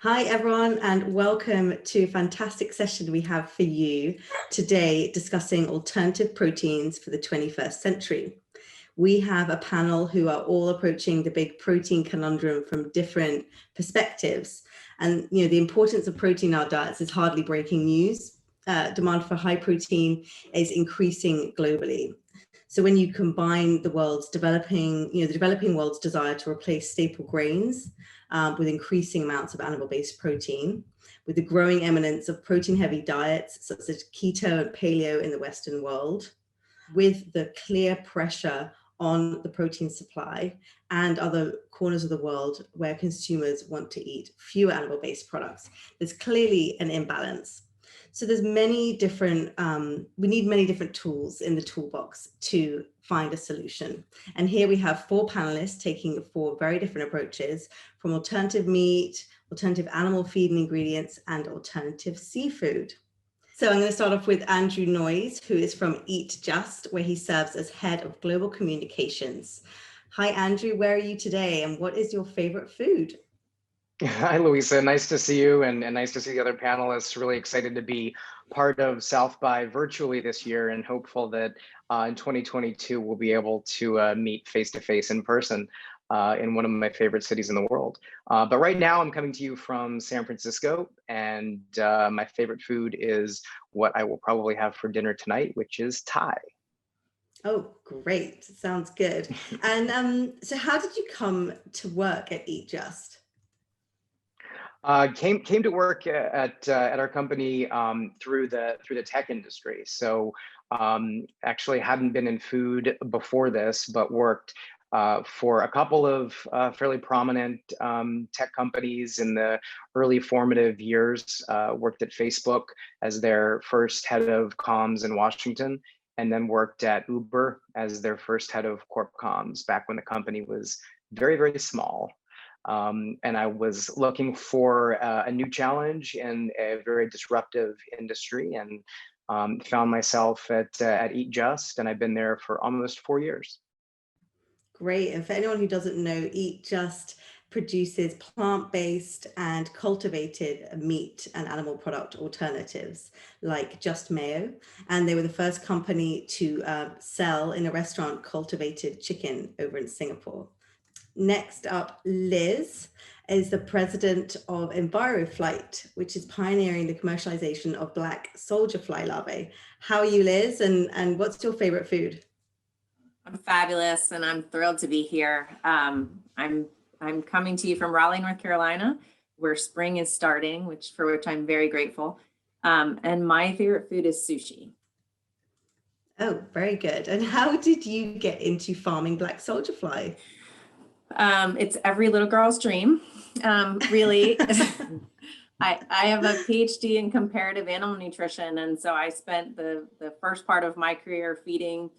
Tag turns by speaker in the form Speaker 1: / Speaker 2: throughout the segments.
Speaker 1: Hi everyone, and welcome to a fantastic session we have for you today discussing alternative proteins for the 21st century. We have a panel who are all approaching the big protein conundrum from different perspectives. And the importance of protein in our diets is hardly breaking news. Demand for high protein is increasing globally. So when you combine the developing world's desire to replace staple grains with increasing amounts of animal-based protein, with the growing eminence of protein-heavy diets such as keto and paleo in the Western world, with the clear pressure on the protein supply and other corners of the world where consumers want to eat fewer animal-based products, there's clearly an imbalance. So there's many different, we need many different tools in the toolbox to find a solution. And here we have 4 panelists taking 4 very different approaches, from alternative meat, alternative animal feed and ingredients, and alternative seafood. So I'm going to start off with Andrew Noyes, who is from Eat Just, where he serves as head of global communications. Hi, Andrew, where are you today? And what is your favorite food?
Speaker 2: Hi, Louisa. Nice to see you and nice to see the other panelists. Really excited to be part of South by virtually this year and hopeful that in 2022 we'll be able to meet face-to-face in person in one of my favorite cities in the world. But right now I'm coming to you from San Francisco, and my favorite food is what I will probably have for dinner tonight, which is Thai.
Speaker 1: Oh, great. Sounds good. And so how did you come to work at Eat Just?
Speaker 2: Came to work at our company through the tech industry. So actually hadn't been in food before this, but worked for a couple of fairly prominent tech companies in the early formative years. Worked at Facebook as their first head of comms in Washington, and then worked at Uber as their first head of corp comms back when the company was very, very small. And I was looking for a new challenge in a very disruptive industry, and found myself at Eat Just, and I've been there for almost 4 years.
Speaker 1: Great. And for anyone who doesn't know, Eat Just produces plant-based and cultivated meat and animal product alternatives like Just Mayo. And they were the first company to sell in a restaurant cultivated chicken over in Singapore. Next up, Liz is the president of Enviroflight, which is pioneering the commercialization of black soldier fly larvae. How are you, Liz? And what's your favorite food?
Speaker 3: I'm fabulous, and I'm thrilled to be here. I'm coming to you from Raleigh, North Carolina, where spring is starting, for which I'm very grateful. And my favorite food is sushi.
Speaker 1: Oh, very good. And how did you get into farming black soldier fly?
Speaker 3: It's every little girl's dream, really. I have a PhD in comparative animal nutrition, and so I spent the first part of my career feeding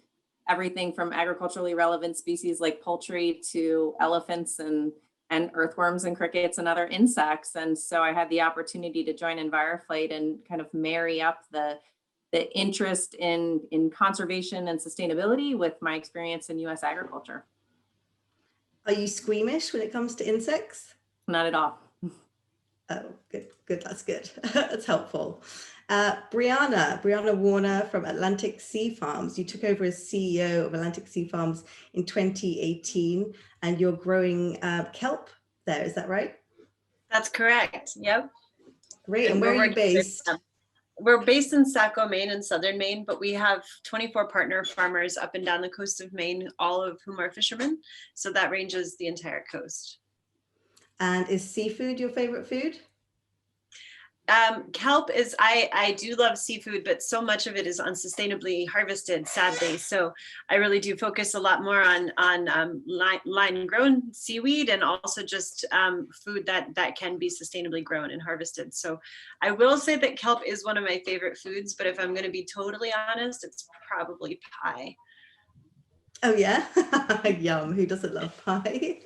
Speaker 3: everything from agriculturally relevant species like poultry to elephants and earthworms and crickets and other insects. And so I had the opportunity to join Enviroflight and kind of marry up the interest in conservation and sustainability with my experience in U.S. agriculture.
Speaker 1: Are you squeamish when it comes to insects?
Speaker 3: Not at all.
Speaker 1: Oh, good. That's good. That's helpful. Brianna Warner from Atlantic Sea Farms. You took over as CEO of Atlantic Sea Farms in 2018, and you're growing kelp there. Is that right?
Speaker 4: That's correct. Yep.
Speaker 1: Great. And where are you based?
Speaker 4: We're based in Saco, Maine, and southern Maine, but we have 24 partner farmers up and down the coast of Maine, all of whom are fishermen. So that ranges the entire coast.
Speaker 1: And is seafood your favorite food?
Speaker 4: Kelp is, I do love seafood, but so much of it is unsustainably harvested, sadly. So I really do focus a lot more on line grown seaweed, and also just food that can be sustainably grown and harvested. So I will say that kelp is one of my favorite foods, but if I'm going to be totally honest, it's probably pie.
Speaker 1: Oh yeah, yum. Who doesn't love pie?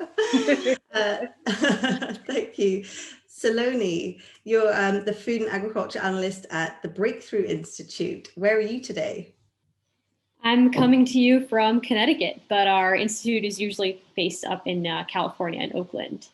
Speaker 1: Thank you. Saloni, you're the food and agriculture analyst at the Breakthrough Institute. Where are you today?
Speaker 5: I'm coming to you from Connecticut, but our institute is usually based up in California and Oakland.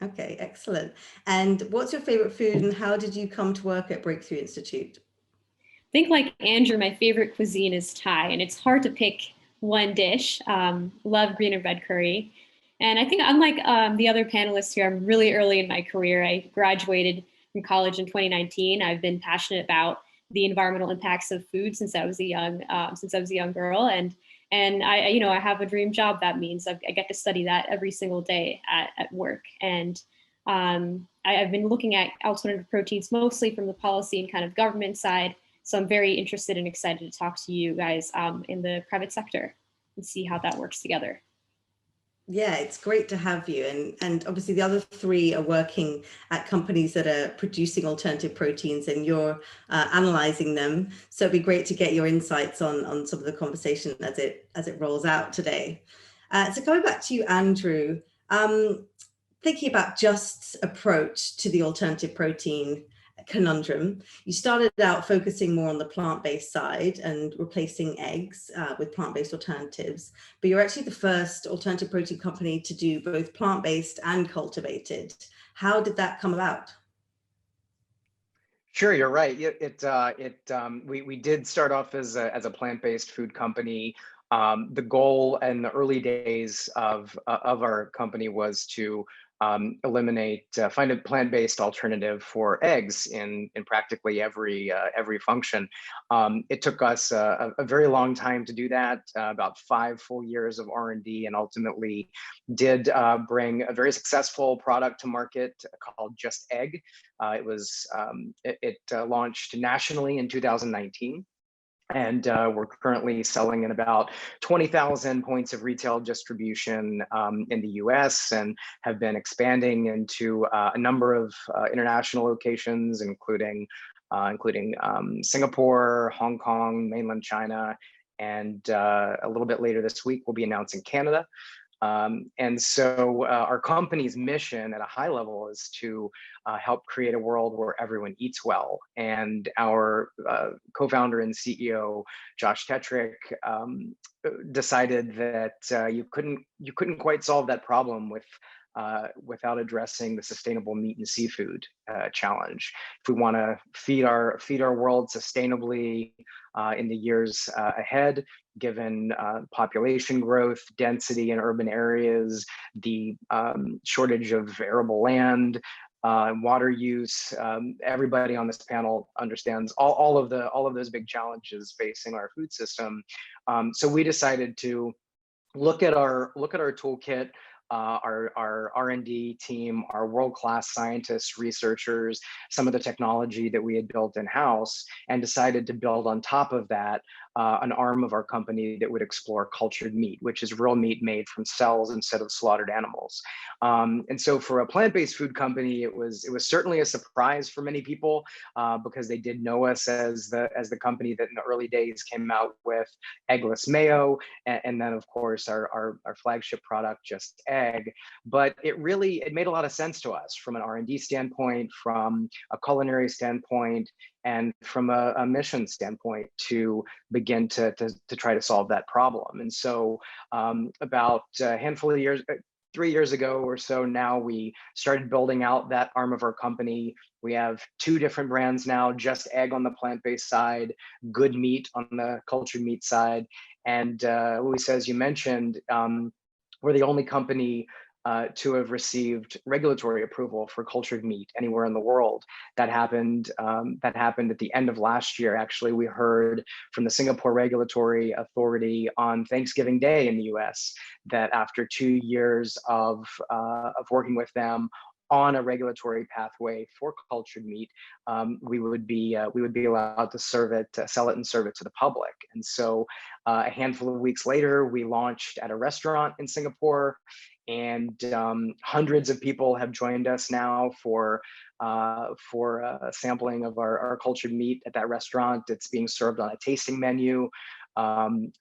Speaker 1: Okay, excellent. And what's your favorite food and how did you come to work at Breakthrough Institute?
Speaker 5: I think like Andrew, my favorite cuisine is Thai, and it's hard to pick one dish. Love green and red curry. And I think unlike the other panelists here, I'm really early in my career. I graduated from college in 2019. I've been passionate about the environmental impacts of food since I was a young girl, and I have a dream job. That means I get to study that every single day at work. And I've been looking at alternative proteins mostly from the policy and kind of government side. So I'm very interested and excited to talk to you guys in the private sector and see how that works together.
Speaker 1: Yeah, it's great to have you. And obviously the other three are working at companies that are producing alternative proteins and you're analyzing them. So it'd be great to get your insights on some of the conversation as it rolls out today. So going back to you, Andrew, thinking about Just's approach to the alternative protein conundrum, you started out focusing more on the plant-based side and replacing eggs with plant-based alternatives, but you're actually the first alternative protein company to do both plant-based and cultivated. How did that come about?
Speaker 2: Sure, you're right. We did start off as a plant-based food company. The goal in the early days of our company was to find a plant-based alternative for eggs in practically every function. It took us a very long time to do that, about 5 full years of R&D, and ultimately did bring a very successful product to market called Just Egg. It launched nationally in 2019. And we're currently selling in about 20,000 points of retail distribution in the US, and have been expanding into a number of international locations, including Singapore, Hong Kong, mainland China, and a little bit later this week, we'll be announcing Canada. And so our company's mission at a high level is to help create a world where everyone eats well. And our co-founder and CEO, Josh Tetrick, decided that you couldn't quite solve that problem without addressing the sustainable meat and seafood challenge. If we want to feed our world sustainably in the years ahead, given population growth, density in urban areas, the shortage of arable land, water use, everybody on this panel understands all of those big challenges facing our food system. So we decided to look at our toolkit, our R&D team, our world-class scientists, researchers, some of the technology that we had built in-house, and decided to build on top of that an arm of our company that would explore cultured meat, which is real meat made from cells instead of slaughtered animals. And so for a plant-based food company, it was certainly a surprise for many people because they did know us as the company that in the early days came out with eggless mayo, and then of course our flagship product, Just Egg. But it made a lot of sense to us from an R&D standpoint, from a culinary standpoint, and from a mission standpoint to begin to try to solve that problem. And so about a handful of years, 3 years ago or so now, we started building out that arm of our company. We have 2 different brands now: Just Egg on the plant-based side, Good Meat on the cultured meat side. And Luis, as you mentioned, we're the only company to have received regulatory approval for cultured meat anywhere in the world. That happened at the end of last year. Actually, we heard from the Singapore Regulatory Authority on Thanksgiving Day in the US that after 2 years of working with them on a regulatory pathway for cultured meat, we would be allowed to sell it and serve it to the public. And so a handful of weeks later, we launched at a restaurant in Singapore, and hundreds of people have joined us now for sampling of our cultured meat at that restaurant. It's being served on a tasting menu. And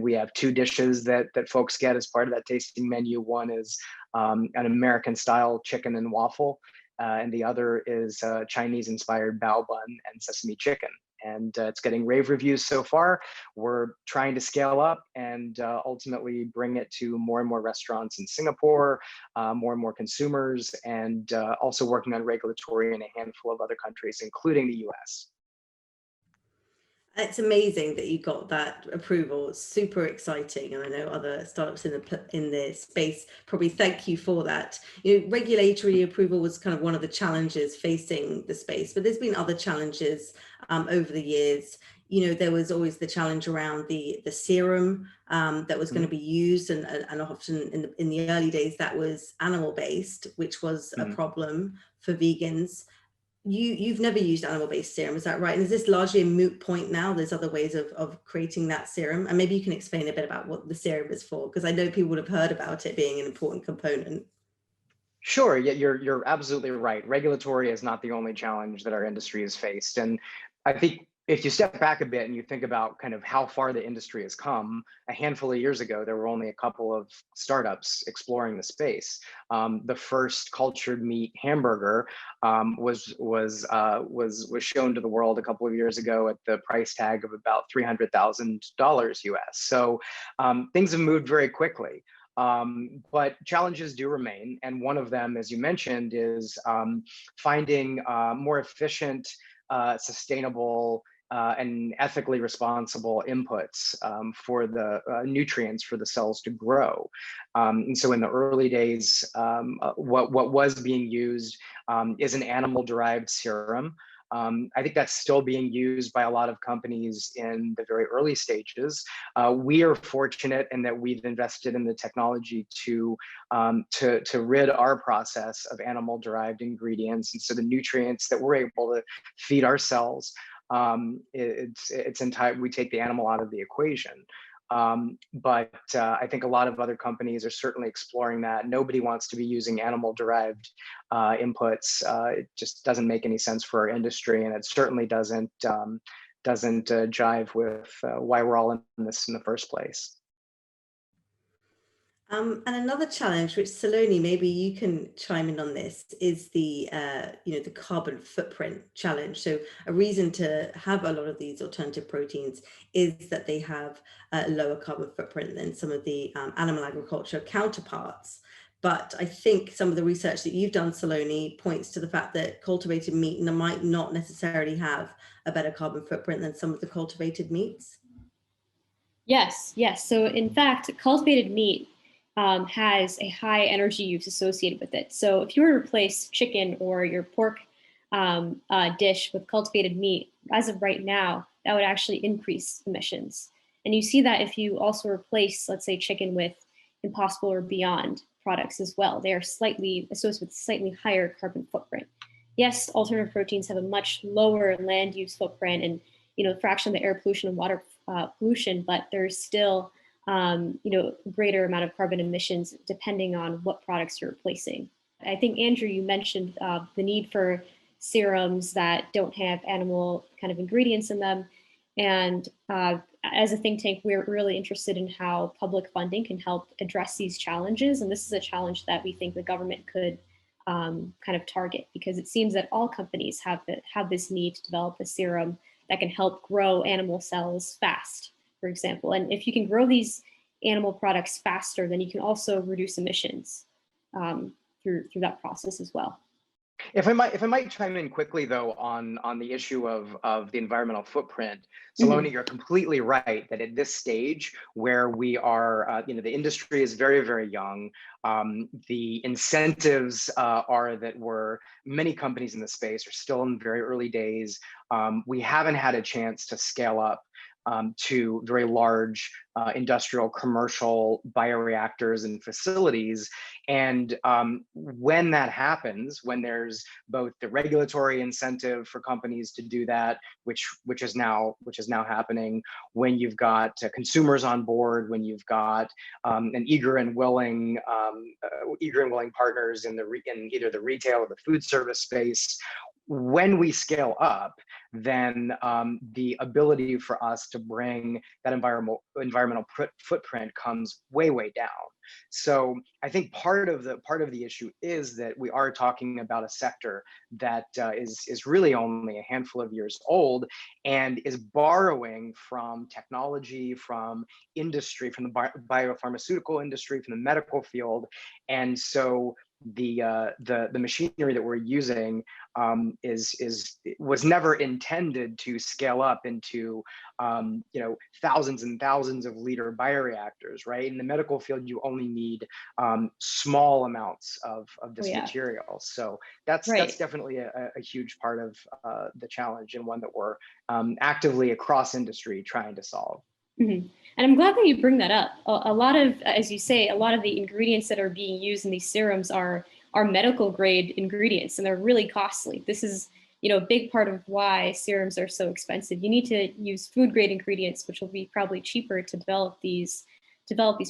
Speaker 2: we have 2 dishes that folks get as part of that tasting menu. One is an American style chicken and waffle, and the other is Chinese inspired bao bun and sesame chicken. and it's getting rave reviews so far. We're trying to scale up and ultimately bring it to more and more restaurants in Singapore, more and more consumers, and also working on regulatory in a handful of other countries, including the US.
Speaker 1: It's amazing that you got that approval. It's super exciting, and I know other startups in the space probably thank you for that. You know, regulatory approval was kind of one of the challenges facing the space, but there's been other challenges over the years. You know, there was always the challenge around the serum that was going to be used, and often in the early days that was animal based, which was a problem for vegans. You've never used animal-based serum, is that right? And is this largely a moot point now? There's other ways of creating that serum, and maybe you can explain a bit about what the serum is for, because I know people would have heard about it being an important component.
Speaker 2: Sure, yeah, you're absolutely right. Regulatory is not the only challenge that our industry has faced, and I think if you step back a bit and you think about kind of how far the industry has come, a handful of years ago, there were only a couple of startups exploring the space. The first cultured meat hamburger was shown to the world a couple of years ago at the price tag of about $300,000 US. So things have moved very quickly. But challenges do remain. And one of them, as you mentioned, is finding more efficient, sustainable, and ethically responsible inputs for the nutrients for the cells to grow. And so in the early days, what was being used is an animal-derived serum. I think that's still being used by a lot of companies in the very early stages. We are fortunate in that we've invested in the technology to rid our process of animal-derived ingredients, and so the nutrients that we're able to feed our cells, we take the animal out of the equation. But I think a lot of other companies are certainly exploring that. Nobody wants to be using animal-derived inputs. It just doesn't make any sense for our industry, and it certainly doesn't jive with why we're all in this in the first place.
Speaker 1: And another challenge, which Saloni, maybe you can chime in on this, is the the carbon footprint challenge. So a reason to have a lot of these alternative proteins is that they have a lower carbon footprint than some of the animal agriculture counterparts. But I think some of the research that you've done, Saloni, points to the fact that cultivated meat might not necessarily have a better carbon footprint than some of the cultivated meats.
Speaker 5: Yes. So in fact, cultivated meat has a high energy use associated with it. So if you were to replace chicken or your pork dish with cultivated meat, as of right now, that would actually increase emissions. And you see that if you also replace, let's say, chicken with Impossible or Beyond products as well. They are slightly associated with slightly higher carbon footprint. Yes, alternative proteins have a much lower land use footprint and fraction of the air pollution and water pollution, but there's still greater amount of carbon emissions depending on what products you're replacing. I think, Andrew, you mentioned the need for serums that don't have animal kind of ingredients in them. And as a think tank, we're really interested in how public funding can help address these challenges. And this is a challenge that we think the government could kind of target, because it seems that all companies have this need to develop a serum that can help grow animal cells fast, for example. And if you can grow these animal products faster, then you can also reduce emissions through that process as well.
Speaker 2: If I might chime in quickly though on the issue of the environmental footprint, Saloni, you're completely right that at this stage where we are, the industry is very, very young. The incentives are that many companies in the space are still in very early days. We haven't had a chance to scale up to very large industrial, commercial bioreactors and facilities. And when that happens, when there's both the regulatory incentive for companies to do that, which is now happening, when you've got consumers on board, when you've got an eager and willing partners in either the retail or the food service space, when we scale up, then the ability for us to bring that environmental footprint comes way down. So I think part of the issue is that we are talking about a sector that is really only a handful of years old and is borrowing from technology, from industry, from the biopharmaceutical industry, from the medical field, and so the machinery that we're using was never intended to scale up into thousands and thousands of liter bioreactors, right? In the medical field, you only need small amounts of this material. So that's definitely a huge part of the challenge, and one that we're actively across industry trying to solve.
Speaker 5: Mm-hmm. And I'm glad that you bring that up. A lot of, as you say, a lot of the ingredients that are being used in these serums are medical grade ingredients, and they're really costly. This is, a big part of why serums are so expensive. You need to use food grade ingredients, which will be probably cheaper to develop these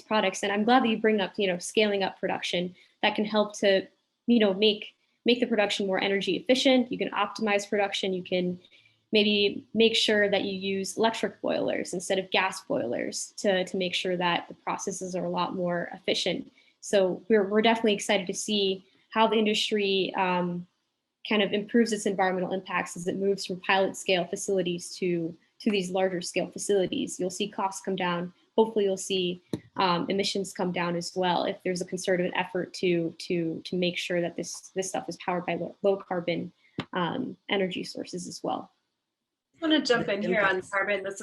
Speaker 5: products. And I'm glad that you bring up, scaling up production that can help to, make the production more energy efficient. You can optimize production. You can maybe make sure that you use electric boilers instead of gas boilers to make sure that the processes are a lot more efficient. So we're definitely excited to see how the industry kind of improves its environmental impacts as it moves from pilot scale facilities to these larger scale facilities. You'll see costs come down. Hopefully you'll see emissions come down as well if there's a concerted effort to make sure that this stuff is powered by low carbon energy sources as well.
Speaker 4: I want to jump in here on carbon. This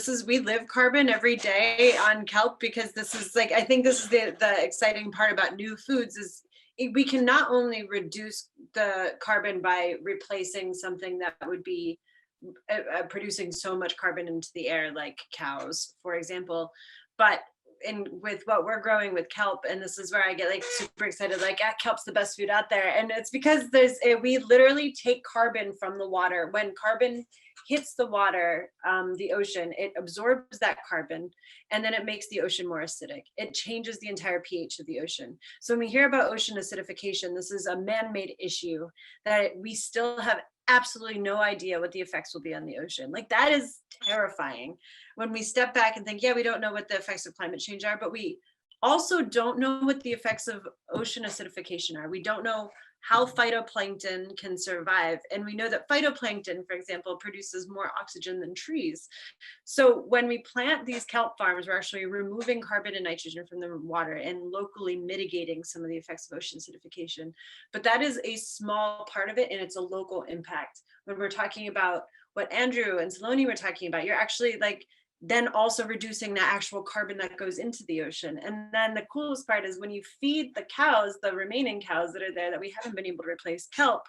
Speaker 4: is we live carbon every day on kelp, because this is I think this is the exciting part about new foods is we can not only reduce the carbon by replacing something that would be producing so much carbon into the air, like cows, for example, but with what we're growing with kelp, and this is where I get super excited, kelp's the best food out there, and it's because we literally take carbon from the water. When carbon hits the water, the ocean, it absorbs that carbon, and then it makes the ocean more acidic. It changes the entire pH of the ocean. So when we hear about ocean acidification, this is a man-made issue that we still have absolutely no idea what the effects will be on the ocean. That is terrifying when we step back and think, yeah, we don't know what the effects of climate change are, but we also don't know what the effects of ocean acidification are. We don't know how phytoplankton can survive. And we know that phytoplankton, for example, produces more oxygen than trees. So when we plant these kelp farms, we're actually removing carbon and nitrogen from the water and locally mitigating some of the effects of ocean acidification. But that is a small part of it, and it's a local impact. When we're talking about what Andrew and Saloni were talking about, you're actually then also reducing the actual carbon that goes into the ocean. And then the coolest part is when you feed the cows, the remaining cows that are there that we haven't been able to replace kelp,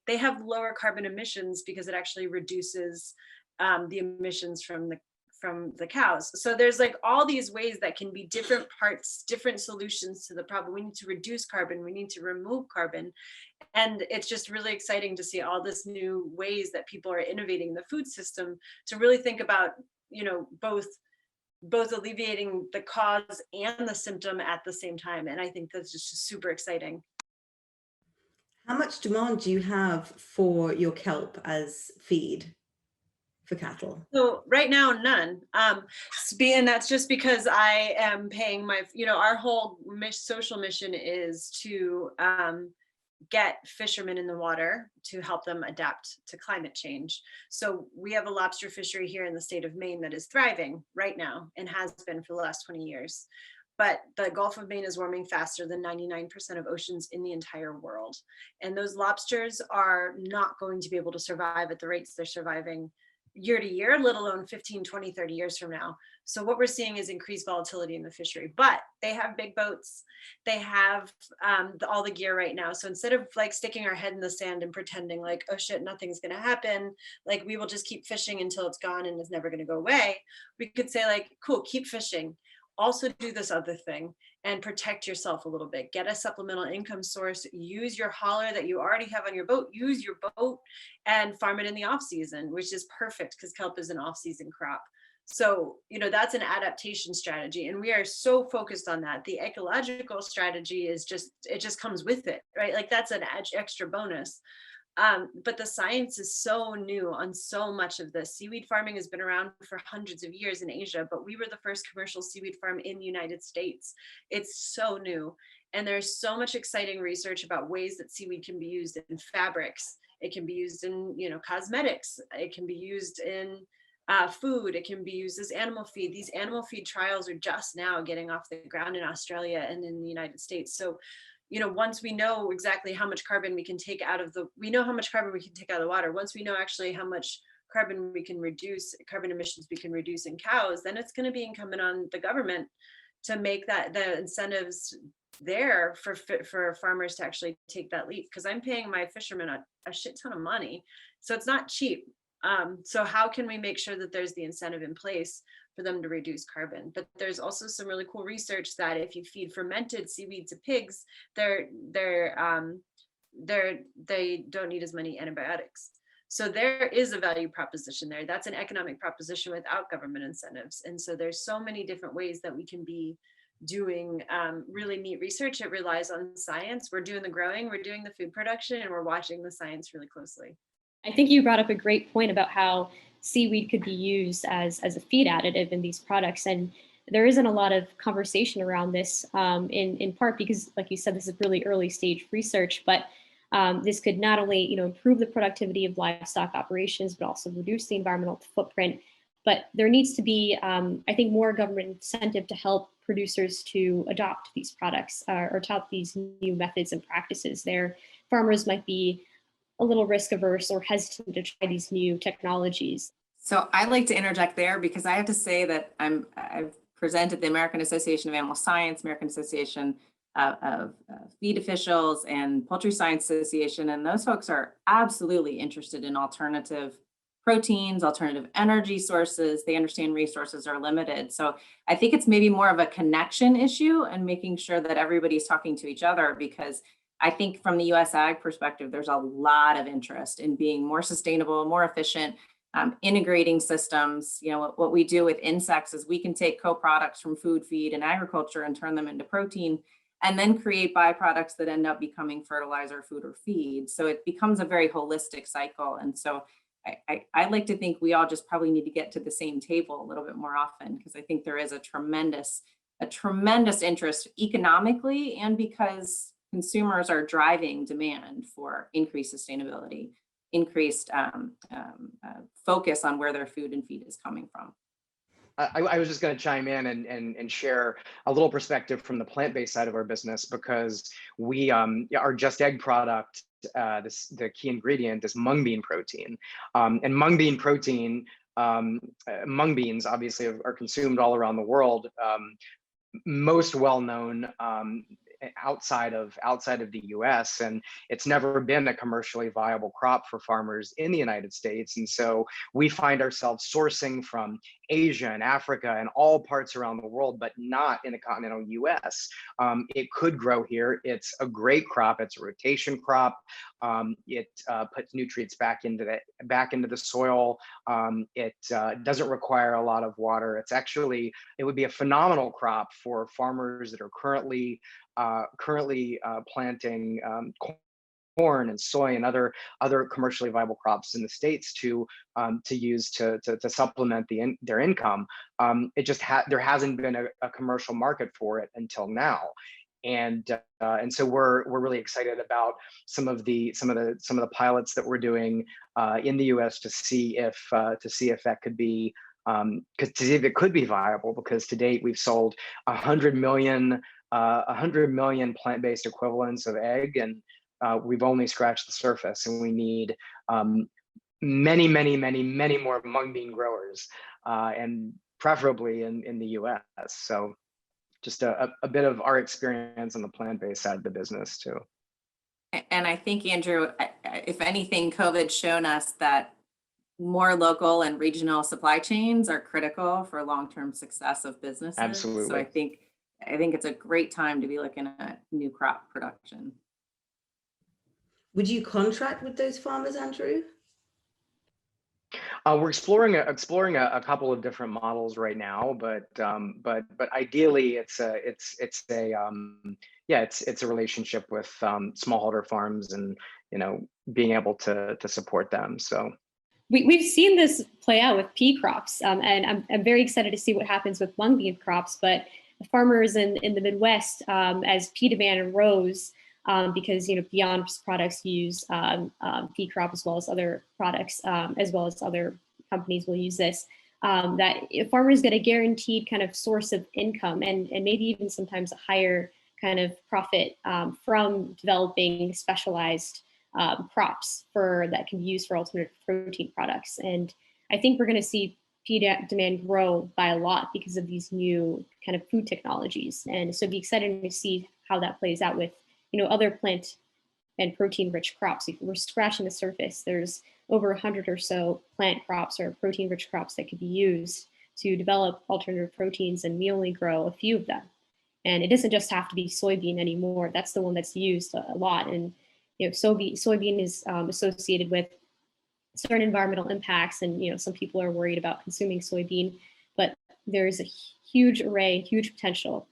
Speaker 4: they have lower carbon emissions because it actually reduces the emissions from the cows. So there's all these ways that can be different parts, different solutions to the problem. We need to reduce carbon, we need to remove carbon. And it's just really exciting to see all this new ways that people are innovating the food system to really think about both alleviating the cause and the symptom at the same time. And I think that's just super exciting.
Speaker 1: How much demand do you have for your kelp as feed for cattle?
Speaker 4: So right now, none. And that's just because I am paying our whole social mission is to get fishermen in the water to help them adapt to climate change. So we have a lobster fishery here in the state of Maine that is thriving right now and has been for the last 20 years. But the Gulf of Maine is warming faster than 99% of oceans in the entire world. And those lobsters are not going to be able to survive at the rates they're surviving year to year, let alone 15, 20, 30 years from now. So what we're seeing is increased volatility in the fishery, but they have big boats. They have all the gear right now. So instead of sticking our head in the sand and pretending oh shit, nothing's gonna happen, we will just keep fishing until it's gone and it's never gonna go away. We could say cool, keep fishing. Also do this other thing and protect yourself a little bit. Get a supplemental income source, use your hauler that you already have on your boat, use your boat and farm it in the off season, which is perfect because kelp is an off season crop. So, that's an adaptation strategy. And we are so focused on that. The ecological strategy is it just comes with it, right? That's an extra bonus. But the science is so new on so much of this. Seaweed farming has been around for hundreds of years in Asia, but we were the first commercial seaweed farm in the United States. It's so new. And there's so much exciting research about ways that seaweed can be used in fabrics. It can be used in, cosmetics. It can be used in food. It can be used as animal feed. These animal feed trials are just now getting off the ground in Australia and in the United States. So, once we know exactly how much carbon we can take out of we know how much carbon we can take out of the water. Once we know actually how much carbon emissions we can reduce in cows, then it's going to be incumbent on the government to make the incentives there for farmers to actually take that leap. Because I'm paying my fishermen a shit ton of money, so it's not cheap. So how can we make sure that there's the incentive in place for them to reduce carbon? But there's also some really cool research that if you feed fermented seaweed to pigs, they don't need as many antibiotics. So there is a value proposition there. That's an economic proposition without government incentives. And so there's so many different ways that we can be doing really neat research. It relies on science. We're doing the growing, we're doing the food production, and we're watching the science really closely.
Speaker 5: I think you brought up a great point about how seaweed could be used as a feed additive in these products. And there isn't a lot of conversation around this in part because, like you said, this is really early stage research, but this could not only improve the productivity of livestock operations, but also reduce the environmental footprint. But there needs to be, I think, more government incentive to help producers to adopt these products or adopt these new methods and practices. Their farmers might be a little risk averse or hesitant to try these new technologies.
Speaker 3: So I'd like to interject there because I have to say that I've presented the American Association of Animal Science, American Association of Feed Officials, and Poultry Science Association, and those folks are absolutely interested in alternative proteins, alternative energy sources. They understand resources are limited. So I think it's maybe more of a connection issue and making sure that everybody's talking to each other, because I think from the US Ag perspective, there's a lot of interest in being more sustainable, more efficient, integrating systems. What we do with insects is we can take co-products from food, feed, and agriculture and turn them into protein, and then create byproducts that end up becoming fertilizer, food, or feed. So it becomes a very holistic cycle. And so I like to think we all just probably need to get to the same table a little bit more often, because I think there is a tremendous interest economically, and because consumers are driving demand for increased sustainability, increased focus on where their food and feed is coming from.
Speaker 2: I was just going to chime in and share a little perspective from the plant-based side of our business, because we our Just Egg product, the key ingredient is mung bean protein, and mung bean protein, mung beans obviously are consumed all around the world. Most well known outside of the US, and it's never been a commercially viable crop for farmers in the United States. And so we find ourselves sourcing from Asia and Africa and all parts around the world, but not in the continental US. It could grow here. It's a great crop. It's a rotation crop. It puts nutrients back into the soil. It doesn't require a lot of water. It would be a phenomenal crop for farmers that are currently planting corn and soy and other commercially viable crops in the States to use to supplement their income. There hasn't been a commercial market for it until now. And so we're really excited about some of the pilots that we're doing in the U.S. to see if that could be to see if it could be viable, because to date we've sold 100 million plant-based equivalents of egg, and we've only scratched the surface, and we need many more mung bean growers, and preferably in the U.S. So just a bit of our experience on the plant-based side of the business too.
Speaker 3: And I think, Andrew, if anything, COVID's shown us that more local and regional supply chains are critical for long-term success of businesses.
Speaker 2: Absolutely.
Speaker 3: So I think it's a great time to be looking at new crop production.
Speaker 1: Would you contract with those farmers, Andrew?
Speaker 2: We're exploring a couple of different models right now, but ideally it's a relationship with smallholder farms and being able to support them. So
Speaker 5: We've seen this play out with pea crops, and I'm very excited to see what happens with mung bean crops. But farmers in the Midwest, as pea demand rose, because Beyond products use pea crop as well as other products, as well as other companies will use this. That farmers get a guaranteed kind of source of income, and maybe even sometimes a higher kind of profit from developing specialized crops that can be used for alternative protein products. And I think we're going to see pea demand grow by a lot because of these new kind of food technologies. And so it'd be exciting to see how that plays out with other plant and protein rich crops. If we're scratching the surface, there's over 100 or so plant crops or protein rich crops that could be used to develop alternative proteins, and we only grow a few of them. And it doesn't just have to be soybean anymore. That's the one that's used a lot. And soybean is associated with certain environmental impacts, and some people are worried about consuming soybean, but there's a huge array, huge potential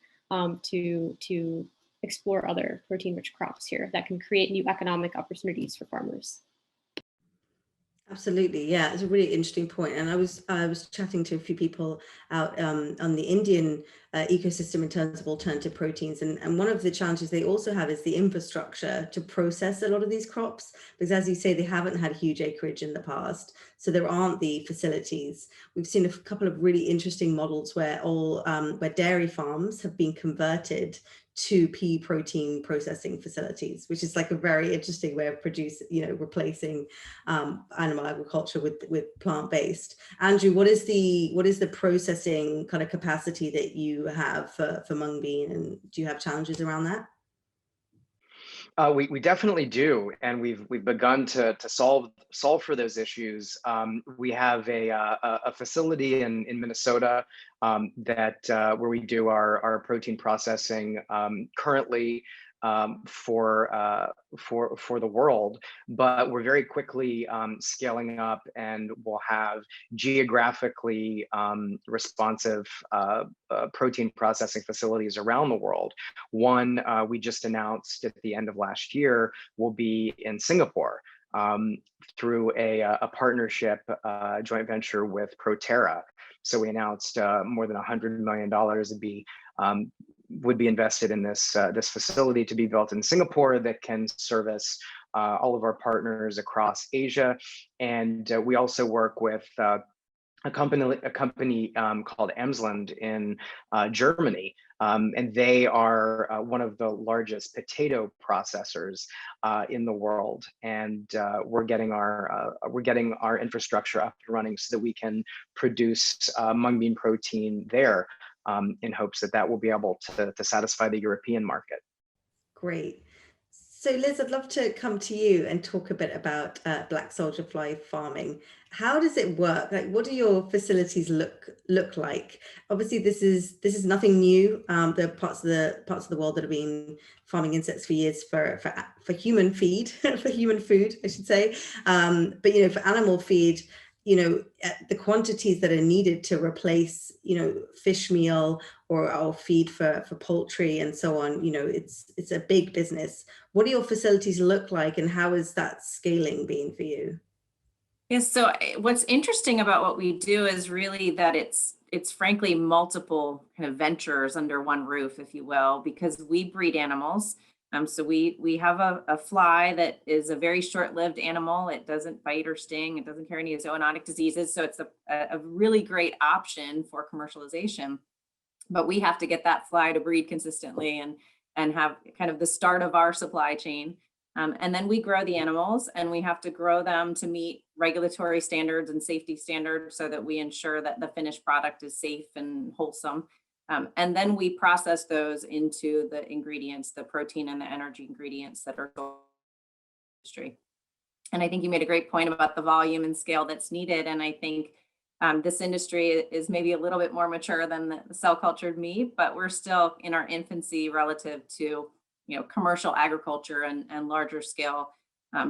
Speaker 5: to explore other protein-rich crops here that can create new economic opportunities for farmers.
Speaker 1: Absolutely, yeah, it's a really interesting point. And I was chatting to a few people out on the Indian ecosystem in terms of alternative proteins, and one of the challenges they also have is the infrastructure to process a lot of these crops, because as you say, they haven't had huge acreage in the past, so there aren't the facilities. We've seen a couple of really interesting models where where dairy farms have been converted to pea protein processing facilities, which is like a very interesting way of replacing animal agriculture with plant-based. Andrew, what is the processing kind of capacity that you have for mung bean, and do you have challenges around that?
Speaker 2: We definitely do, and we've begun to solve for those issues. We have a facility in Minnesota that where we do our protein processing currently for the world, but we're very quickly scaling up, and we'll have geographically responsive protein processing facilities around the world. One we just announced at the end of last year will be in Singapore through a partnership, joint venture with Proterra. So we announced more than $100 million would be invested in this facility to be built in Singapore that can service all of our partners across Asia. And we also work with a company called Emsland in Germany, and they are one of the largest potato processors in the world. And we're getting our infrastructure up and running so that we can produce mung bean protein there, in hopes that will be able to satisfy the European market.
Speaker 1: Great. So Liz, I'd love to come to you and talk a bit about black soldier fly farming. How does it work? Like, what do your facilities look like? Obviously, this is nothing new. There are parts of the world that have been farming insects for years for human feed, for human food, I should say. But for animal feed, the quantities that are needed to replace, fish meal or feed for poultry and so on, it's a big business. What do your facilities look like, and how is that scaling been for you?
Speaker 3: Yes, so what's interesting about what we do is really that it's frankly multiple kind of ventures under one roof, if you will, because we breed animals. So we have a fly that is a very short-lived animal. It doesn't bite or sting. It doesn't carry any zoonotic diseases. So it's a really great option for commercialization. But we have to get that fly to breed consistently and have kind of the start of our supply chain. And then we grow the animals, and we have to grow them to meet regulatory standards and safety standards so that we ensure that the finished product is safe and wholesome. And then we process those into the ingredients, the protein and the energy ingredients that are sold in the industry. And I think you made a great point about the volume and scale that's needed. And I think this industry is maybe a little bit more mature than the cell cultured meat, but we're still in our infancy relative to commercial agriculture and larger scale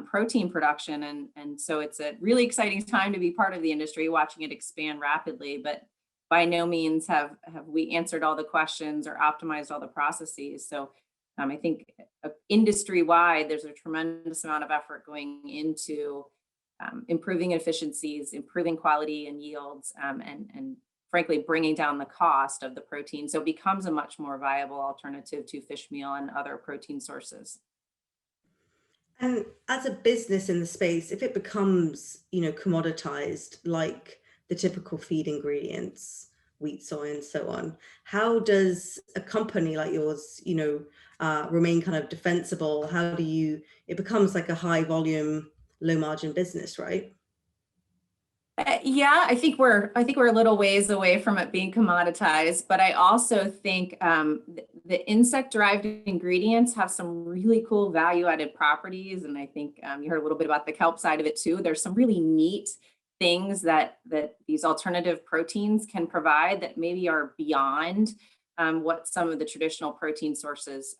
Speaker 3: protein production. And so it's a really exciting time to be part of the industry, watching it expand rapidly, but by no means have we answered all the questions or optimized all the processes. So I think industry-wide, there's a tremendous amount of effort going into improving efficiencies, improving quality and yields, and frankly, bringing down the cost of the protein. So it becomes a much more viable alternative to fish meal and other protein sources.
Speaker 1: And as a business in the space, if it becomes, commoditized, like the typical feed ingredients, wheat, soy, and so on, how does a company like yours, remain kind of defensible? How do it becomes like a high volume, low margin business, right?
Speaker 3: Yeah, I think we're a little ways away from it being commoditized, but I also think the insect-derived ingredients have some really cool value-added properties, and I think you heard a little bit about the kelp side of it too. There's some really neat things that these alternative proteins can provide that maybe are beyond what some of the traditional protein sources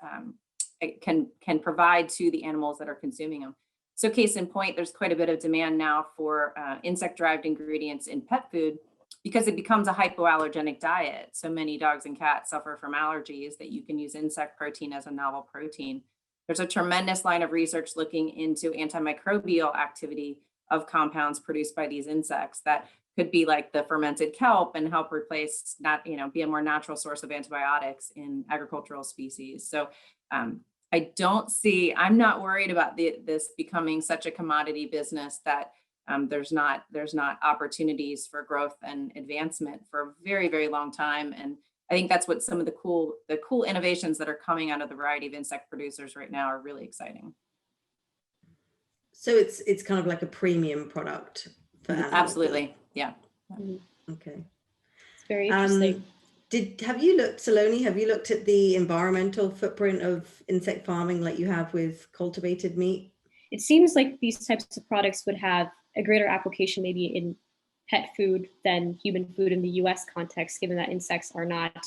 Speaker 3: can provide to the animals that are consuming them. So case in point, there's quite a bit of demand now for insect-derived ingredients in pet food because it becomes a hypoallergenic diet. So many dogs and cats suffer from allergies that you can use insect protein as a novel protein. There's a tremendous line of research looking into antimicrobial activity of compounds produced by these insects that could be like the fermented kelp and help replace be a more natural source of antibiotics in agricultural species. So I'm not worried about this becoming such a commodity business that there's not opportunities for growth and advancement for a very, very long time. And I think that's what some of the cool innovations that are coming out of the variety of insect producers right now are really exciting.
Speaker 1: So it's kind of like a premium product for animals.
Speaker 3: Absolutely, yeah.
Speaker 1: Okay.
Speaker 5: It's very interesting.
Speaker 1: Saloni, have you looked at the environmental footprint of insect farming like you have with cultivated meat?
Speaker 5: It seems like these types of products would have a greater application maybe in pet food than human food in the US context, given that insects are not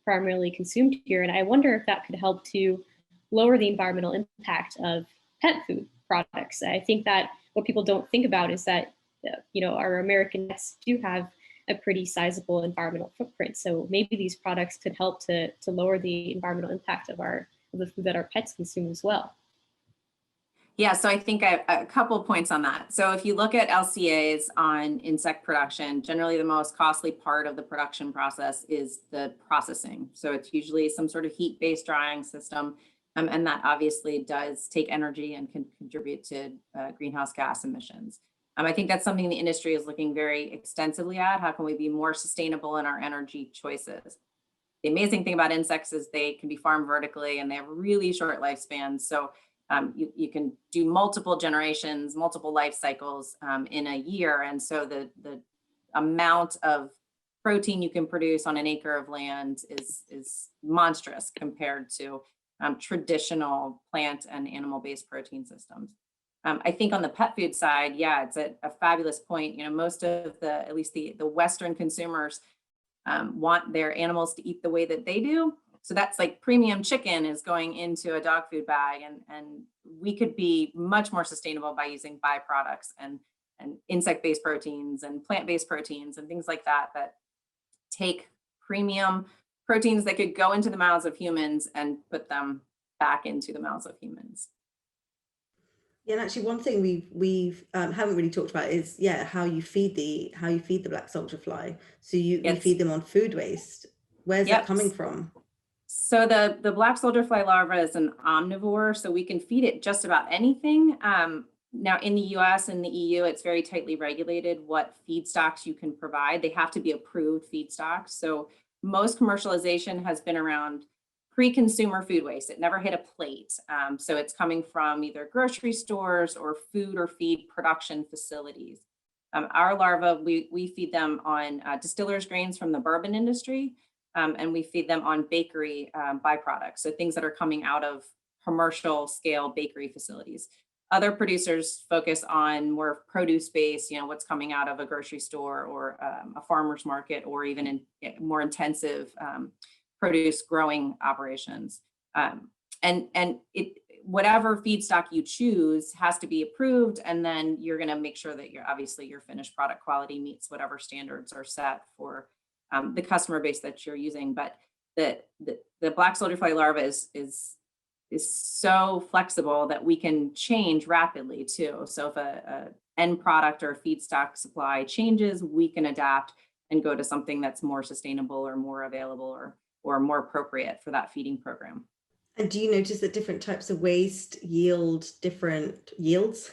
Speaker 5: primarily consumed here. And I wonder if that could help to lower the environmental impact of pet food products. I think that what people don't think about is that, our American pets do have a pretty sizable environmental footprint. So maybe these products could help to lower the environmental impact of the food that our pets consume as well.
Speaker 3: Yeah, so I think a couple points on that. So if you look at LCAs on insect production, generally the most costly part of the production process is the processing. So it's usually some sort of heat-based drying system, and that obviously does take energy and can contribute to greenhouse gas emissions. I think that's something the industry is looking very extensively at. How can we be more sustainable in our energy choices? The amazing thing about insects is they can be farmed vertically and they have really short lifespans. So you can do multiple generations, multiple life cycles in a year. And so the amount of protein you can produce on an acre of land is monstrous compared to traditional plant and animal-based protein systems. I think on the pet food side, yeah, it's a fabulous point. Most of at least the Western consumers want their animals to eat the way that they do. So that's like premium chicken is going into a dog food bag, and we could be much more sustainable by using byproducts and insect-based proteins and plant-based proteins and things like that take premium proteins that could go into the mouths of humans and put them back into the mouths of humans.
Speaker 1: Yeah, and actually one thing we've haven't really talked about is how you feed the black soldier fly. So you feed them on food waste. Where's that coming from?
Speaker 3: So the black soldier fly larva is an omnivore, so we can feed it just about anything. Now in the US and the EU, it's very tightly regulated what feedstocks you can provide. They have to be approved feedstocks. So most commercialization has been around pre-consumer food waste. It never hit a plate. So it's coming from either grocery stores or food or feed production facilities. Our larvae, we feed them on distillers grains from the bourbon industry, and we feed them on bakery byproducts. So things that are coming out of commercial scale bakery facilities. Other producers focus on more produce-based, what's coming out of a grocery store or a farmer's market, or even in more intensive produce growing operations. And whatever feedstock you choose has to be approved, and then you're going to make sure that obviously your finished product quality meets whatever standards are set for the customer base that you're using. But the black soldier fly larva is so flexible that we can change rapidly too. So if a end product or feedstock supply changes, we can adapt and go to something that's more sustainable or more available or more appropriate for that feeding program.
Speaker 1: And do you notice that different types of waste yield different yields?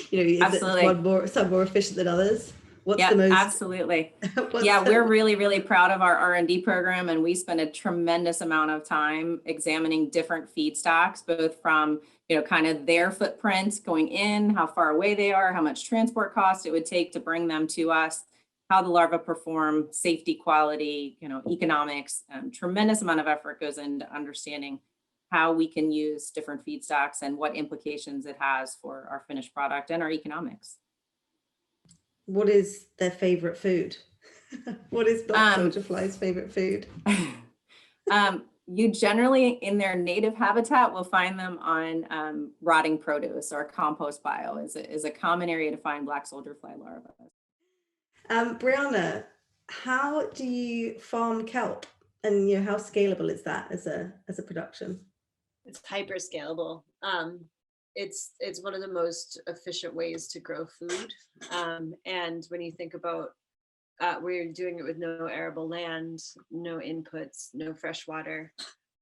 Speaker 1: Is
Speaker 3: Absolutely.
Speaker 1: some more efficient than others?
Speaker 3: Yeah, absolutely. We're really, really proud of our R&D program, and we spend a tremendous amount of time examining different feedstocks, both from kind of their footprints going in, how far away they are, how much transport cost it would take to bring them to us, how the larvae perform, safety, quality, economics. Tremendous amount of effort goes into understanding how we can use different feedstocks and what implications it has for our finished product and our economics.
Speaker 1: What is their favorite food? What is black soldier fly's favorite food?
Speaker 3: You generally, in their native habitat, will find them on rotting produce, or compost pile is a common area to find black soldier fly larvae.
Speaker 1: Brianna, how do you farm kelp, and how scalable is that as a production?
Speaker 4: It's hyper scalable. It's one of the most efficient ways to grow food. And when you think about we're doing it with no arable land, no inputs, no fresh water.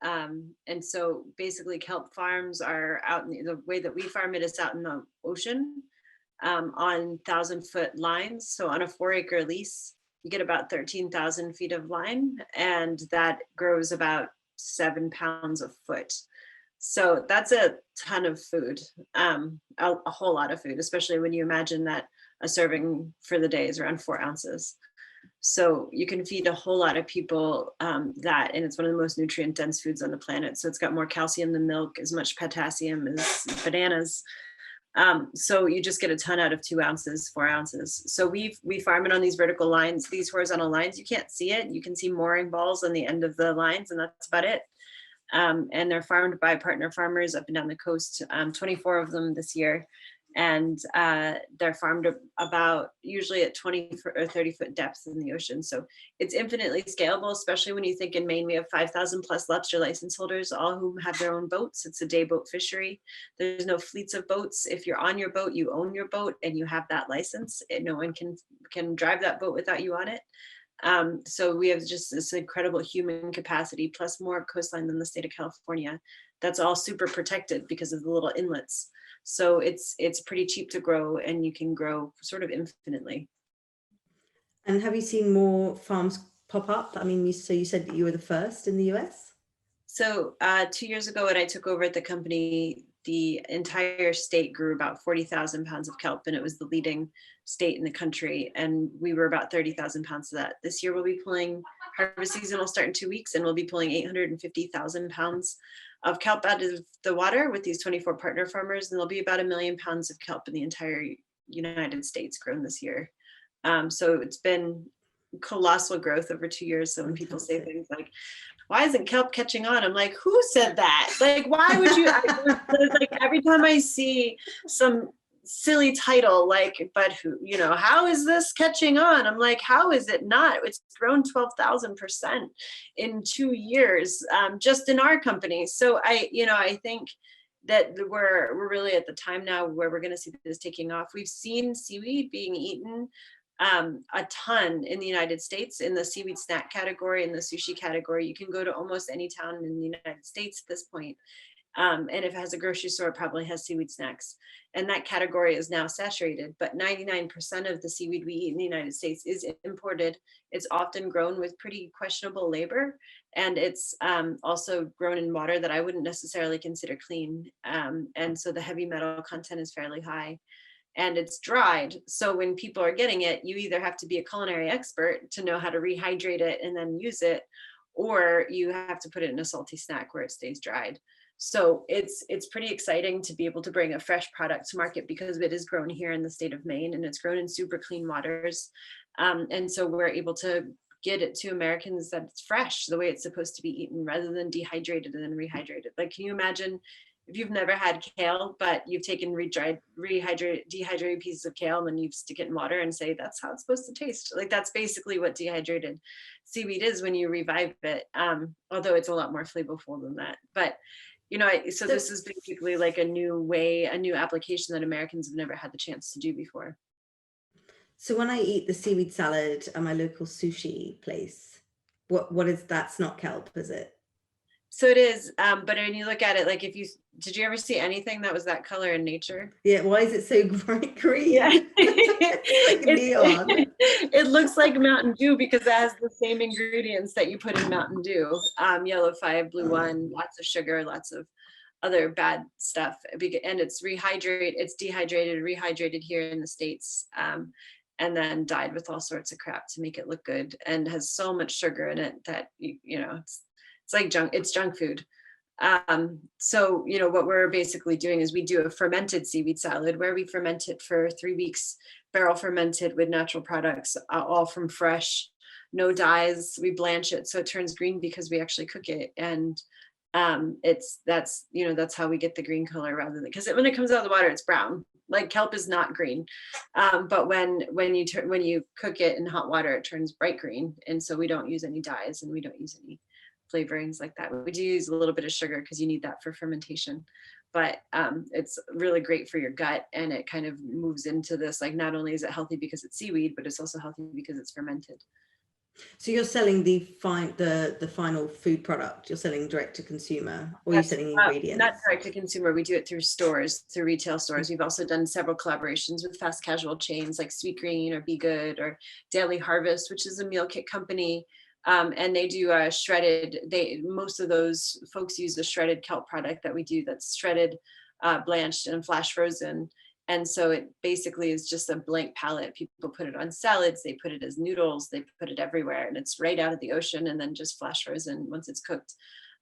Speaker 4: And so basically kelp farms are out in the way that we farm it is out in the ocean on 1,000-foot lines. So on a 4-acre lease, you get about 13,000 feet of line, and that grows about 7 pounds a foot. So that's a ton of food, a whole lot of food, especially when you imagine that a serving for the day is around 4 ounces. So you can feed a whole lot of people that, and it's one of the most nutrient dense foods on the planet. So it's got more calcium than milk, as much potassium as bananas. So you just get a ton out of 2 ounces, 4 ounces. So we farm it on these vertical lines, these horizontal lines. You can't see it. You can see mooring balls on the end of the lines, and that's about it. And they're farmed by partner farmers up and down the coast, 24 of them this year. And they're farmed about usually at 20 or 30 foot depth in the ocean. So it's infinitely scalable, especially when you think in Maine, we have 5,000 plus lobster license holders, all who have their own boats. It's a day boat fishery. There's no fleets of boats. If you're on your boat, you own your boat and you have that license. No one can drive that boat without you on it. So we have just this incredible human capacity, plus more coastline than the state of California. That's all super protected because of the little inlets. So it's pretty cheap to grow, and you can grow sort of infinitely.
Speaker 1: And have you seen more farms pop up? I mean, so you said that you were the first in the US?
Speaker 4: So 2 years ago, when I took over at the company, the entire state grew about 40,000 pounds of kelp, and it was the leading state in the country. And we were about 30,000 pounds of that. This year, we'll be pulling, harvest season will start in 2 weeks, and we'll be pulling 850,000 pounds of kelp out of the water with these 24 partner farmers. And there'll be about 1 million pounds of kelp in the entire United States grown this year. So it's been colossal growth over 2 years. So when people say things like, why isn't kelp catching on? I'm like, who said that? Like, why would you? Like every time I see some silly title, like, but who, how is this catching on? I'm like, how is it not? It's grown 12,000% in 2 years, just in our company. So I think that we're really at the time now where we're going to see this taking off. We've seen seaweed being eaten a ton in the United States in the seaweed snack category, in the sushi category. You can go to almost any town in the United States at this point. And if it has a grocery store, it probably has seaweed snacks. And that category is now saturated, but 99% of the seaweed we eat in the United States is imported. It's often grown with pretty questionable labor. And it's also grown in water that I wouldn't necessarily consider clean. And so the heavy metal content is fairly high. And it's dried. So when people are getting it, you either have to be a culinary expert to know how to rehydrate it and then use it, or you have to put it in a salty snack where it stays dried. So it's pretty exciting to be able to bring a fresh product to market because it is grown here in the state of Maine, and it's grown in super clean waters. And so we're able to get it to Americans that it's fresh, the way it's supposed to be eaten, rather than dehydrated and then rehydrated. Like, can you imagine if you've never had kale, but you've taken dehydrated pieces of kale and then you stick it in water and say, that's how it's supposed to taste. Like that's basically what dehydrated seaweed is when you revive it. Although it's a lot more flavorful than that. But, you know, so this is basically like a new application that Americans have never had the chance to do before.
Speaker 1: So when I eat the seaweed salad at my local sushi place, what is, that's not kelp, is it?
Speaker 4: So it is, but when you look at it, like did you ever see anything that was that color in nature?
Speaker 1: Yeah, why is it so bright green?
Speaker 4: Yeah.
Speaker 1: Like neon.
Speaker 4: It looks like Mountain Dew because it has the same ingredients that you put in Mountain Dew. Yellow 5, blue 1, lots of sugar, lots of other bad stuff. And it's dehydrated, rehydrated here in the States, and then dyed with all sorts of crap to make it look good, and has so much sugar in it that, you know, it's like junk food. So, you know, what we're basically doing is we do a fermented seaweed salad where we ferment it for 3 weeks, barrel fermented with natural products, all from fresh, no dyes. We blanch it so it turns green because we actually cook it. And that's how we get the green color, rather than, because when it comes out of the water, it's brown. Like kelp is not green, but when you cook it in hot water, it turns bright green. And so we don't use any dyes and we don't use any flavorings like that. We do use a little bit of sugar because you need that for fermentation, but it's really great for your gut, and it kind of moves into this, like, not only is it healthy because it's seaweed, but it's also healthy because it's fermented.
Speaker 1: So you're selling the final food product, you're selling direct to consumer, or you're selling ingredients?
Speaker 4: Not direct to consumer. We do it through stores, through retail stores. We've also done several collaborations with fast casual chains like Sweet Green or Be Good or Daily Harvest, which is a meal kit company. And they do shredded, most of those folks use the shredded kelp product that we do, that's shredded, blanched and flash frozen. And so it basically is just a blank palette. People put it on salads, they put it as noodles, they put it everywhere, and it's right out of the ocean and then just flash frozen once it's cooked.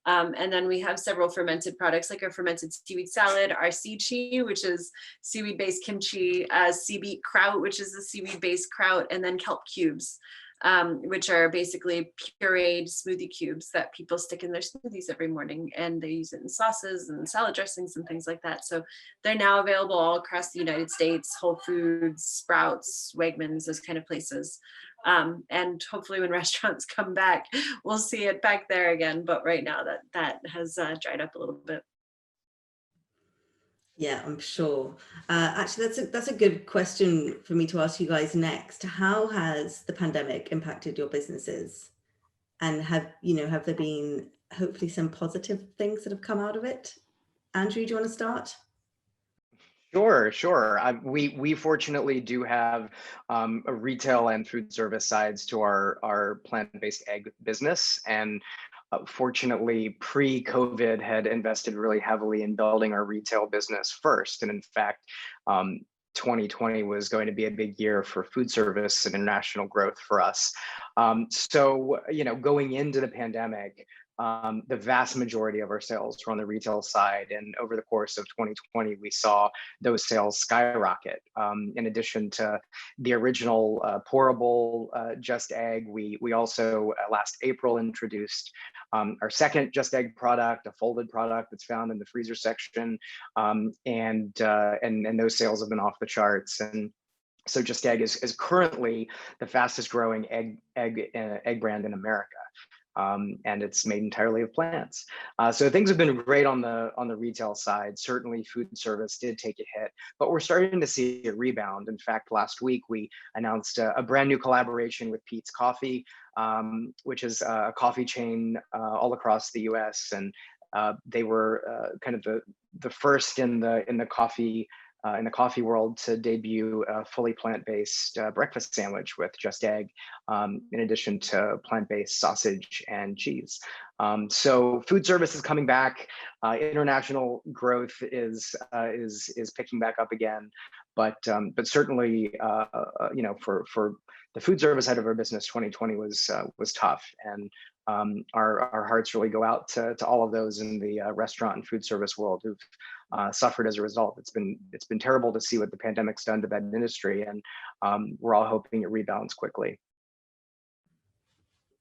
Speaker 4: And then we have several fermented products, like our fermented seaweed salad, our seachi, which is seaweed-based kimchi, sea beet kraut, which is the seaweed-based kraut, and then kelp cubes, which are basically pureed smoothie cubes that people stick in their smoothies every morning, and they use it in sauces and salad dressings and things like that. So they're now available all across the United States, Whole Foods, Sprouts, Wegmans, those kind of places. And hopefully when restaurants come back, we'll see it back there again. But right now that has dried up a little bit.
Speaker 1: Yeah, I'm sure. Actually, that's a good question for me to ask you guys next. How has the pandemic impacted your businesses? And have there been hopefully some positive things that have come out of it? Andrew, do you want to start?
Speaker 2: Sure. We fortunately do have a retail and food service sides to our plant-based egg business, and fortunately, pre-COVID had invested really heavily in building our retail business first. And in fact, 2020 was going to be a big year for food service and international growth for us. So, going into the pandemic, the vast majority of our sales were on the retail side. And over the course of 2020, we saw those sales skyrocket. In addition to the original pourable Just Egg, we also last April introduced our second Just Egg product, a folded product that's found in the freezer section. And those sales have been off the charts. And so Just Egg is currently the fastest growing egg brand in America. And it's made entirely of plants. So things have been great on the retail side. Certainly food service did take a hit, but we're starting to see a rebound. In fact, last week we announced a brand new collaboration with Peet's Coffee, which is a coffee chain all across the US. And they were kind of the first in the coffee world to debut a fully plant-based breakfast sandwich with Just Egg, in addition to plant-based sausage and cheese. So food service is coming back. International growth is picking back up again, but certainly for the food service side of our business, 2020 was tough, and our hearts really go out to all of those in the restaurant and food service world who've suffered as a result. It's been terrible to see what the pandemic's done to that industry, and we're all hoping it rebounds quickly.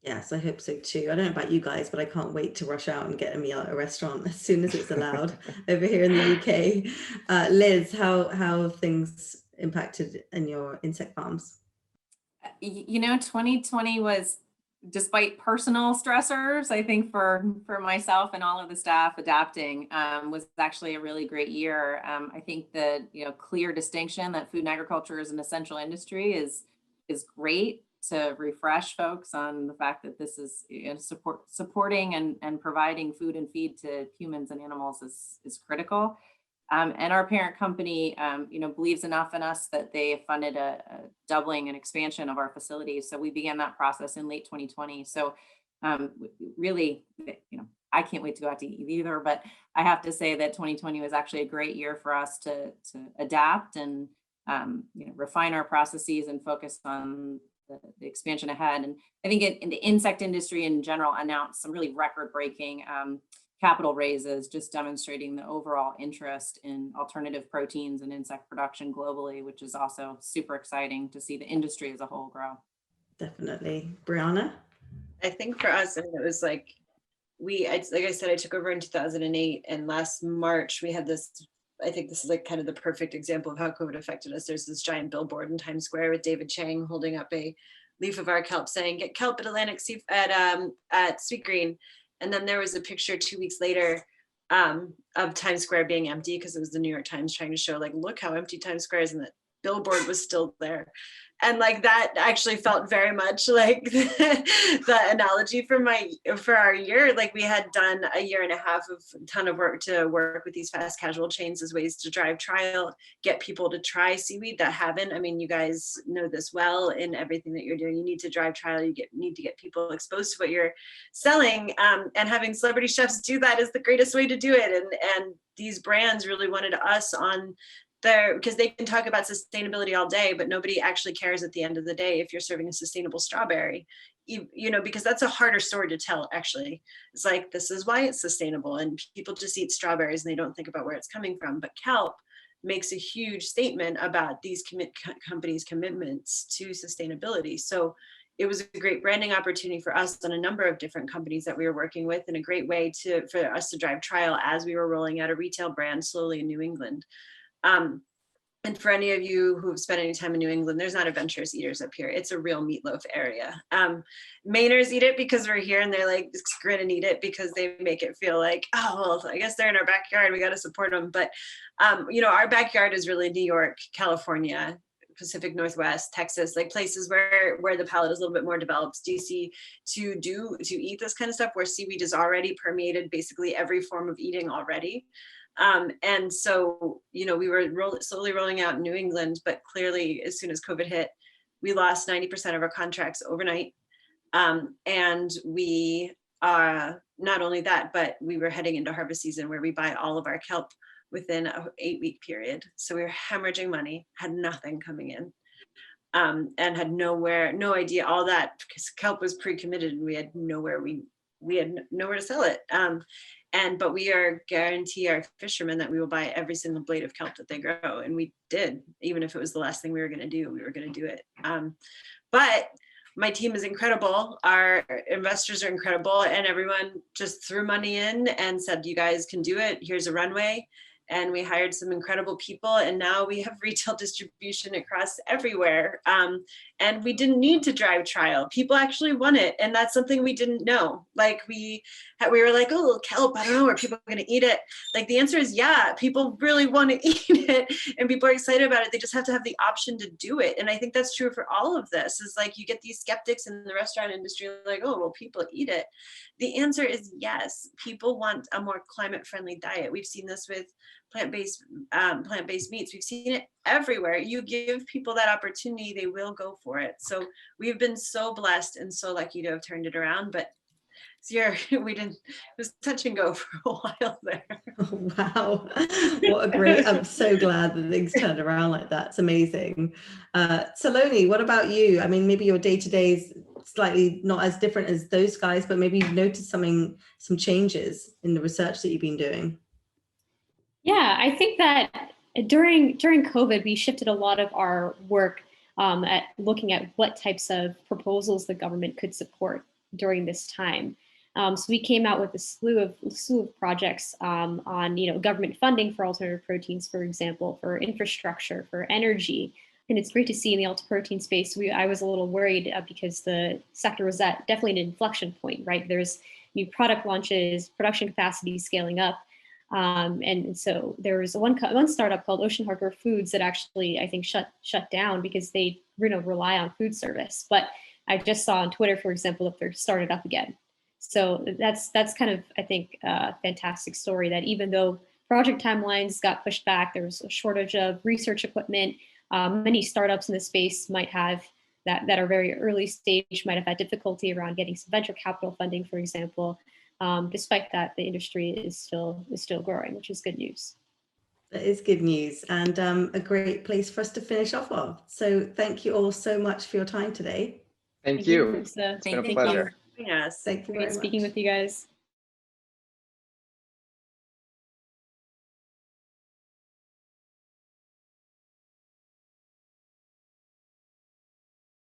Speaker 1: Yes, I hope so too. I don't know about you guys, but I can't wait to rush out and get a meal at a restaurant as soon as it's allowed over here in the UK. Liz, how have things impacted in your insect farms?
Speaker 3: 2020 was, despite personal stressors, I think for myself and all of the staff, adapting was actually a really great year. I think the clear distinction that food and agriculture is an essential industry is great to refresh folks on the fact that this is supporting and providing food and feed to humans and animals is critical. And our parent company, believes enough in us that they funded a doubling and expansion of our facilities. So we began that process in late 2020. So really, I can't wait to go out to eat either, but I have to say that 2020 was actually a great year for us to adapt and refine our processes and focus on the expansion ahead. And I think in the insect industry in general announced some really record-breaking capital raises, just demonstrating the overall interest in alternative proteins and insect production globally, which is also super exciting to see the industry as a whole grow.
Speaker 1: Definitely. Brianna?
Speaker 4: I think for us, it was like like I said, I took over in 2008, and last March we had this, I think this is like kind of the perfect example of how COVID affected us. There's this giant billboard in Times Square with David Chang holding up a leaf of our kelp saying, "Get kelp at Atlantic Sea at Sweet Green." And then there was a picture 2 weeks later of Times Square being empty, because it was the New York Times trying to show like, look how empty Times Square is, and that billboard was still there. And like that actually felt very much like the analogy for our year. Like we had done a year and a half of a ton of work to work with these fast casual chains as ways to drive trial, get people to try seaweed that haven't. I mean, you guys know this well in everything that you're doing. You need to drive trial. You need to get people exposed to what you're selling. And having celebrity chefs do that is the greatest way to do it. And these brands really wanted us on there, because they can talk about sustainability all day, but nobody actually cares at the end of the day if you're serving a sustainable strawberry, because that's a harder story to tell. Actually, it's like, this is why it's sustainable, and people just eat strawberries and they don't think about where it's coming from. But kelp makes a huge statement about these companies' commitments to sustainability. So it was a great branding opportunity for us on a number of different companies that we were working with, and a great way for us to drive trial as we were rolling out a retail brand slowly in New England. And for any of you who have spent any time in New England, there's not adventurous eaters up here. It's a real meatloaf area. Mainers eat it because we're here, and they're like, grin and eat it because they make it feel like, oh, well, I guess they're in our backyard, we got to support them. But, our backyard is really New York, California, Pacific Northwest, Texas, like places where the palate is a little bit more developed. DC to eat this kind of stuff, where seaweed is already permeated basically every form of eating already. And so, we were slowly rolling out in New England, but clearly as soon as COVID hit, we lost 90% of our contracts overnight. And we are not only that, but we were heading into harvest season where we buy all of our kelp within an 8-week period. So we were hemorrhaging money, had nothing coming in, and had no idea all that, because kelp was pre-committed and we had nowhere to sell it. But we guarantee our fishermen that we will buy every single blade of kelp that they grow. And we did, even if it was the last thing we were going to do, we were going to do it. But my team is incredible. Our investors are incredible. And everyone just threw money in and said, you guys can do it. Here's a runway. And we hired some incredible people. And now we have retail distribution across everywhere. And we didn't need to drive trial. People actually want it. And that's something we didn't know. Like we were like, oh, kelp, I don't know, are people going to eat it? Like the answer is yeah, people really want to eat it. And people are excited about it. They just have to have the option to do it. And I think that's true for all of this, is like you get these skeptics in the restaurant industry like, oh, well, people eat it. The answer is yes, people want a more climate-friendly diet. We've seen this with plant-based meats. We've seen it everywhere. You give people that opportunity, they will go for it. So we've been so blessed and so lucky to have turned it around. But it was touch and go for a while there.
Speaker 1: Oh, wow. What a great, I'm so glad that things turned around like that. It's amazing. Saloni, what about you? I mean, maybe your day-to-day is slightly not as different as those guys, but maybe you've noticed some changes in the research that you've been doing.
Speaker 5: Yeah, I think that during COVID, we shifted a lot of our work at looking at what types of proposals the government could support during this time. So we came out with a slew of projects on government funding for alternative proteins, for example, for infrastructure, for energy. And it's great to see in the alter protein space. I was a little worried because the sector was at definitely an inflection point, right? There's new product launches, production capacity scaling up. And so there was one startup called Ocean Harbor Foods that actually, I think, shut down because they rely on food service. But I just saw on Twitter, for example, that they're started up again. So that's kind of, I think, a fantastic story that even though project timelines got pushed back, there was a shortage of research equipment. Many startups in the space might have that are very early stage might have had difficulty around getting some venture capital funding, for example. Despite that, the industry is still growing, which is good news.
Speaker 1: That is good news, and a great place for us to finish off of. So thank you all so much for your time today.
Speaker 2: Thank you.
Speaker 5: It's been
Speaker 3: Thank
Speaker 2: a
Speaker 3: you.
Speaker 2: pleasure.
Speaker 4: Yes.
Speaker 1: Thank you very
Speaker 5: Great
Speaker 1: much.
Speaker 5: speaking with you guys.